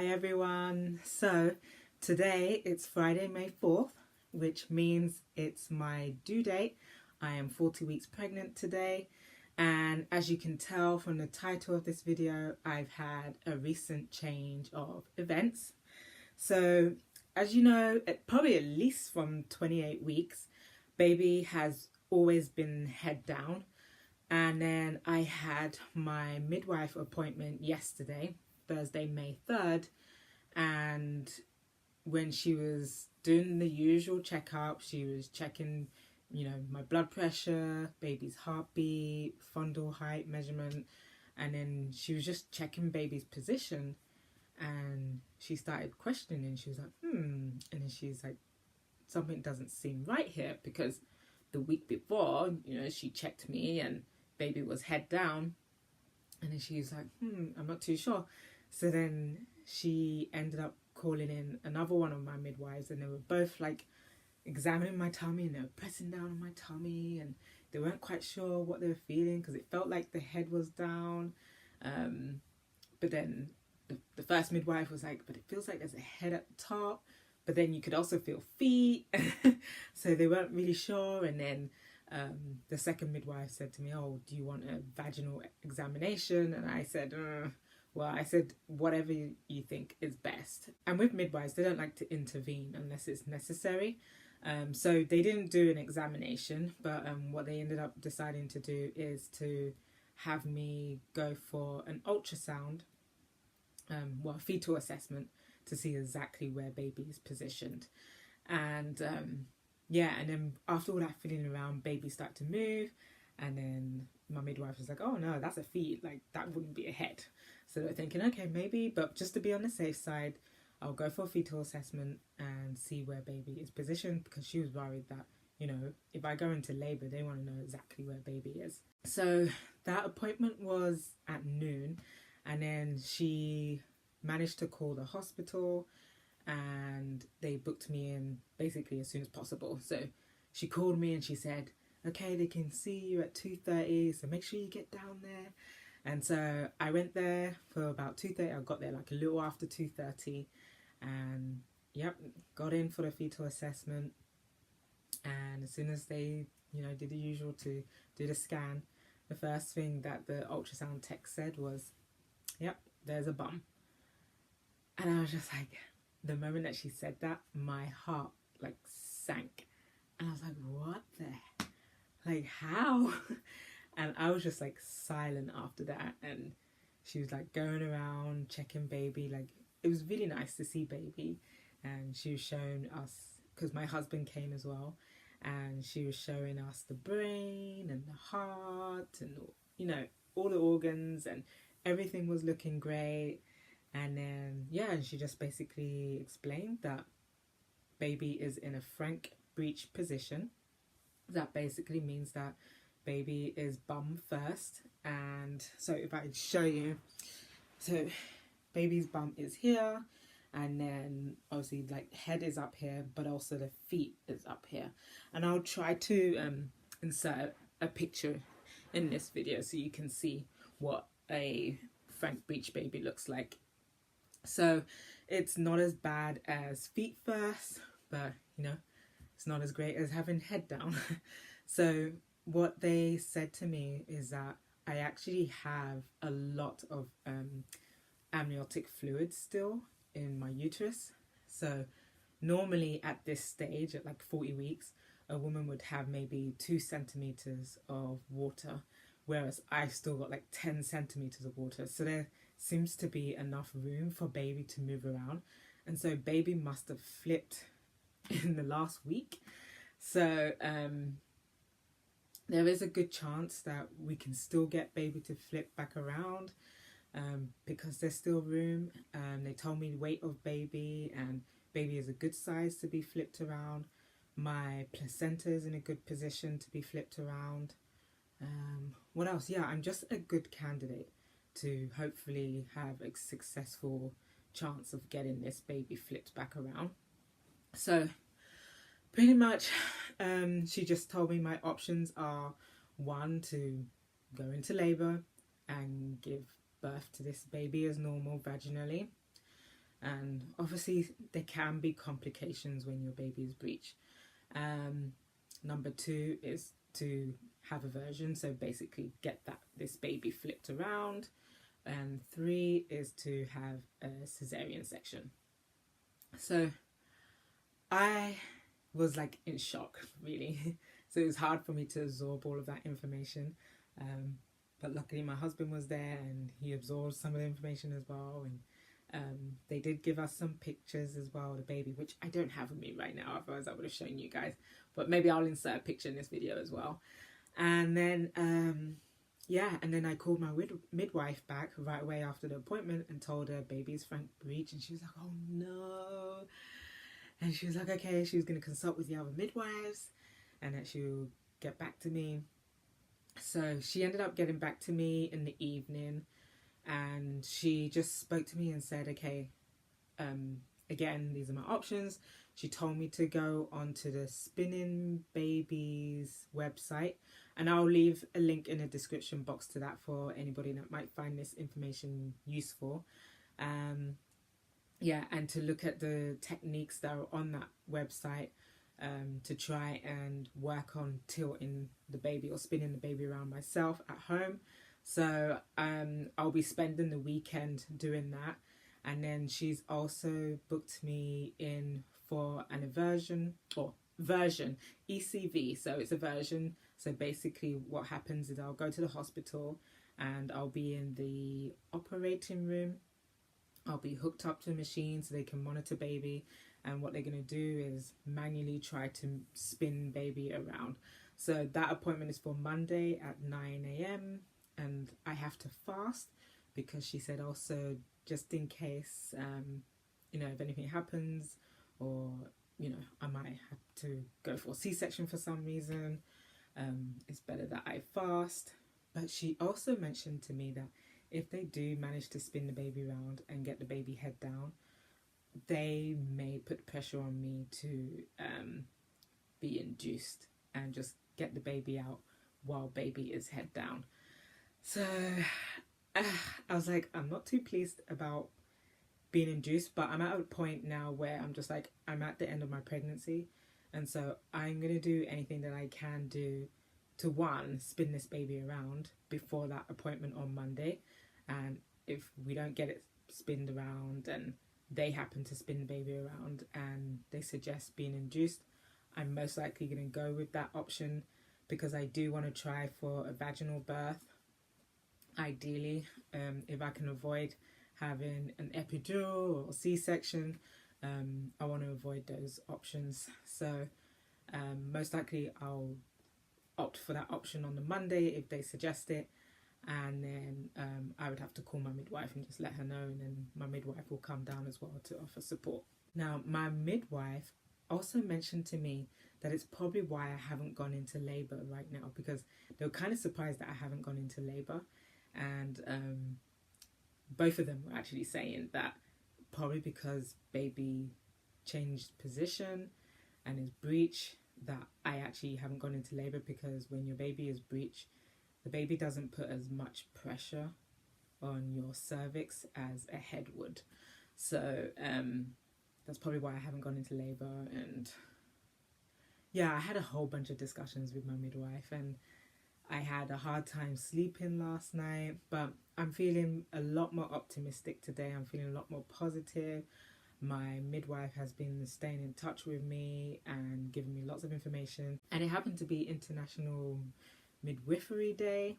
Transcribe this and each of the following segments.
everyone. So today it's Friday, May 4th, which means it's my due date. I am 40 weeks pregnant today, and as you can tell from the title of this video, I've had a recent change of events. So as you know, probably at least from 28 weeks, baby has always been head down. And then I had my midwife appointment yesterday, Thursday, May 3rd. And when she was doing the usual checkup, she was checking, my blood pressure, baby's heartbeat, fundal height measurement. And then she was just checking baby's position. And she started questioning. She was like, And then she's like, something doesn't seem right here, because the week before, she checked me and baby was head down. And then she was like, I'm not too sure. So then she ended up calling in another one of my midwives, and they were both like examining my tummy, and they were pressing down on my tummy, and they weren't quite sure what they were feeling because it felt like the head was down. But then the first midwife was like, but it feels like there's a head at the top, but then you could also feel feet. So they weren't really sure. And then the second midwife said to me, do you want a vaginal examination? And I said, whatever you think is best. And with midwives, they don't like to intervene unless it's necessary. So they didn't do an examination, but what they ended up deciding to do is to have me go for an ultrasound, a fetal assessment, to see exactly where baby is positioned. And and then after all that fiddling around, baby started to move, and then my midwife was like, oh no, that's a feet, like that wouldn't be a head. So they're thinking, okay, maybe, but just to be on the safe side, I'll go for a fetal assessment and see where baby is positioned, because she was worried that, if I go into labour, they want to know exactly where baby is. So that appointment was at noon, and then she managed to call the hospital, and they booked me in basically as soon as possible. So she called me and she said, okay, they can see you at 2:30, so make sure you get down there. And so I went there for about 2:30. I got there like a little after 2:30, and got in for the fetal assessment. And as soon as they, did the usual to do the scan, the first thing that the ultrasound tech said was, there's a bum. And I was just like, the moment that she said that, my heart like sank. And I was like, what the, how? And I was just like silent after that. And she was like going around checking baby. Like, it was really nice to see baby. And she was showing us, because my husband came as well, and she was showing us the brain and the heart and, all the organs, and everything was looking great. And then, and she just basically explained that baby is in a Frank Breech position. That basically means that baby is bum first. And so if I show you, so baby's bum is here, and then obviously like head is up here, but also the feet is up here. And I'll try to insert a picture in this video so you can see what a Frank Breech baby looks like. So it's not as bad as feet first, but it's not as great as having head down. So what they said to me is that I actually have a lot of amniotic fluid still in my uterus. So normally at this stage, at like 40 weeks, a woman would have maybe 2 centimeters of water, whereas I've still got like 10 centimeters of water. So there seems to be enough room for baby to move around. And so baby must have flipped in the last week. So there is a good chance that we can still get baby to flip back around, because there's still room. They told me the weight of baby, and baby is a good size to be flipped around. My placenta is in a good position to be flipped around. What else? I'm just a good candidate to hopefully have a successful chance of getting this baby flipped back around. So pretty much she just told me my options are, 1, to go into labour and give birth to this baby as normal vaginally. And obviously there can be complications when your baby is breech. Number 2 is to have a version, so basically get this baby flipped around. And 3 is to have a cesarean section. So I was like in shock, really. So it was hard for me to absorb all of that information. But luckily my husband was there and he absorbed some of the information as well. And they did give us some pictures as well of the baby, which I don't have with me right now, otherwise I would have shown you guys. But maybe I'll insert a picture in this video as well. And then, and then I called my midwife back right away after the appointment and told her baby's Frank Breech. And she was like, oh no. And she was like, okay, she was going to consult with the other midwives and that she will get back to me. So she ended up getting back to me in the evening, and she just spoke to me and said, okay, again, these are my options. She told me to go onto the Spinning Babies website, and I'll leave a link in the description box to that for anybody that might find this information useful. And to look at the techniques that are on that website, to try and work on tilting the baby or spinning the baby around myself at home. So I'll be spending the weekend doing that. And then she's also booked me in for an version, ECV. So it's a version. So basically what happens is I'll go to the hospital and I'll be in the operating room. I'll be hooked up to a machine so they can monitor baby, and what they're going to do is manually try to spin baby around. So that appointment is for Monday at 9 a.m. and I have to fast because she said also just in case, if anything happens, or, I might have to go for a C-section for some reason, it's better that I fast. But she also mentioned to me that if they do manage to spin the baby around and get the baby head down, they may put pressure on me to be induced and just get the baby out while baby is head down. So I was like, I'm not too pleased about being induced, but I'm at a point now where I'm just like, I'm at the end of my pregnancy, and so I'm going to do anything that I can do to, one, spin this baby around before that appointment on Monday. And if we don't get it spinned around and they happen to spin the baby around and they suggest being induced, I'm most likely going to go with that option, because I do want to try for a vaginal birth. Ideally, if I can avoid having an epidural or C-section, I want to avoid those options. So most likely I'll opt for that option on the Monday if they suggest it. And then I would have to call my midwife and just let her know, and then my midwife will come down as well to offer support. Now, my midwife also mentioned to me that it's probably why I haven't gone into labour right now, because they were kind of surprised that I haven't gone into labour. And both of them were actually saying that probably because baby changed position and is breech, that I actually haven't gone into labour, because when your baby is breech, the baby doesn't put as much pressure on your cervix as a head would. So that's probably why I haven't gone into labour. And yeah, I had a whole bunch of discussions with my midwife, and I had a hard time sleeping last night, but I'm feeling a lot more optimistic today. I'm feeling a lot more positive. My midwife has been staying in touch with me and giving me lots of information. And it happened to be International Midwifery Day,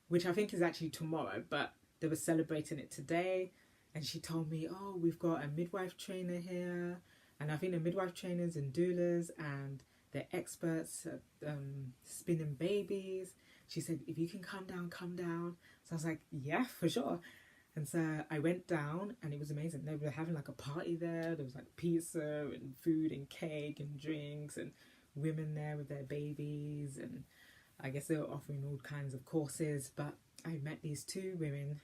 which I think is actually tomorrow, but they were celebrating it today. And she told me, oh, we've got a midwife trainer here. And I think the midwife trainers and doulas, and they're experts at spinning babies. She said, if you can come down, come down. So I was like, yeah, for sure. And so I went down, and it was amazing. They were having like a party there. There was like pizza and food and cake and drinks, and women there with their babies. And I guess they were offering all kinds of courses. But I met these two women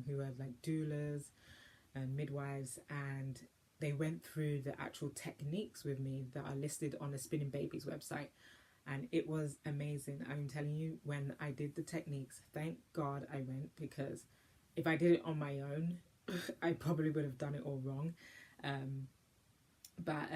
who are like doulas and midwives, and they went through the actual techniques with me that are listed on the Spinning Babies website. And it was amazing. I'm telling you, when I did the techniques, thank God I went, because if I did it on my own, I probably would have done it all wrong. But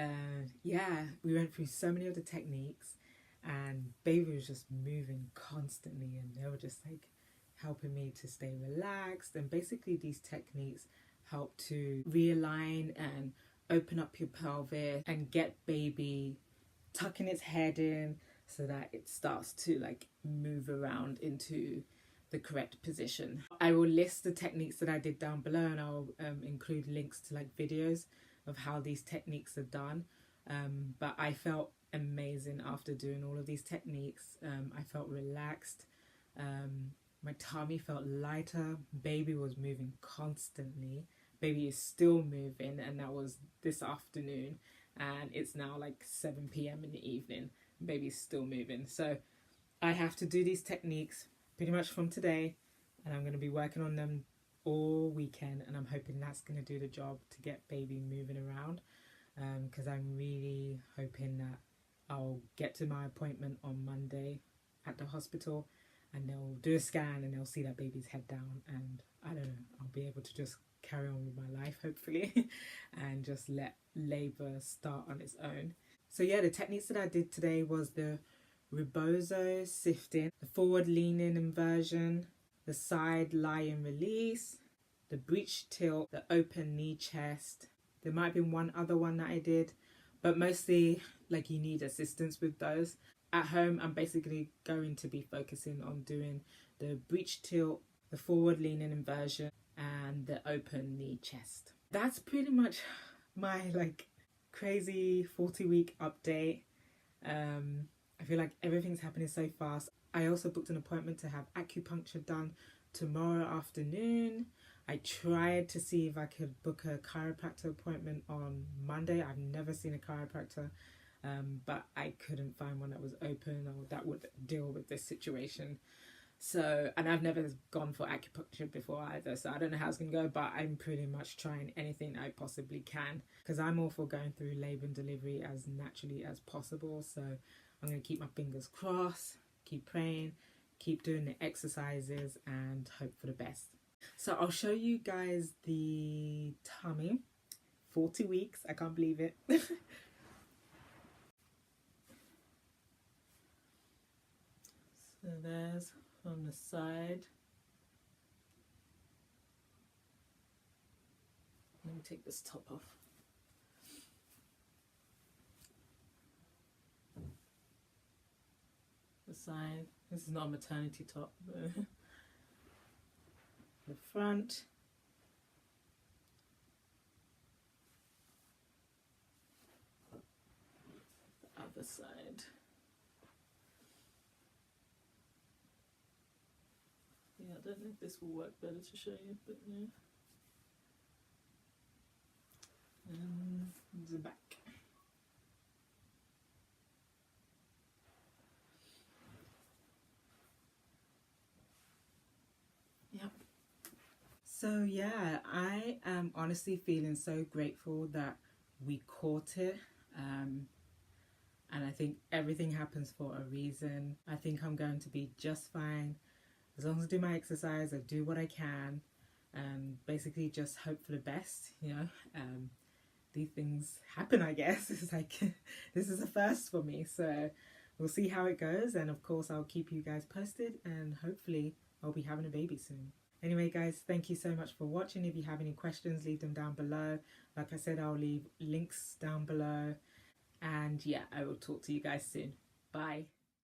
yeah, we went through so many of the techniques, and baby was just moving constantly, and they were just like helping me to stay relaxed. And basically these techniques help to realign and open up your pelvis and get baby tucking its head in so that it starts to like move around into the correct position. I will list the techniques that I did down below, and I'll include links to like videos of how these techniques are done. But I felt amazing after doing all of these techniques. I felt relaxed. My tummy felt lighter. Baby was moving constantly. Baby is still moving, and that was this afternoon, and it's now like 7 p.m. in the evening. Baby's still moving. So I have to do these techniques pretty much from today, and I'm going to be working on them all weekend, and I'm hoping that's going to do the job to get baby moving around, because I'm really hoping that I'll get to my appointment on Monday at the hospital, and they'll do a scan and they'll see that baby's head down, and I don't know, I'll be able to just carry on with my life hopefully and just let labor start on its own. So yeah, the techniques that I did today was the rebozo sifting, the forward leaning inversion, the side lie and release, the breech tilt, the open knee chest. There might have been one other one that I did, but mostly like you need assistance with those. At home, I'm basically going to be focusing on doing the breech tilt, the forward leaning inversion, and the open knee chest. That's pretty much my like crazy 40-week update. I feel like everything's happening so fast. I also booked an appointment to have acupuncture done tomorrow afternoon. I tried to see if I could book a chiropractor appointment on Monday. I've never seen a chiropractor, but I couldn't find one that was open or that would deal with this situation. So, and I've never gone for acupuncture before either, so I don't know how it's going to go, but I'm pretty much trying anything I possibly can, because I'm all for going through labour and delivery as naturally as possible. So I'm going to keep my fingers crossed, keep praying, keep doing the exercises, and hope for the best. So I'll show you guys the tummy. 40 weeks, I can't believe it. So there's from the side. Let me take this top off. The side. This is not a maternity top. The front. The other side. Yeah, I don't know if this will work better to show you, but yeah. And the back. Yep. So yeah, I am honestly feeling so grateful that we caught it. And I think everything happens for a reason. I think I'm going to be just fine. As long as I do my exercise, I do what I can, and basically just hope for the best, you know. These things happen, I guess. It's like, this is a first for me, so we'll see how it goes, and of course I'll keep you guys posted, and hopefully I'll be having a baby soon. Anyway guys, thank you so much for watching. If you have any questions, leave them down below. Like I said, I'll leave links down below, and yeah, I will talk to you guys soon. Bye.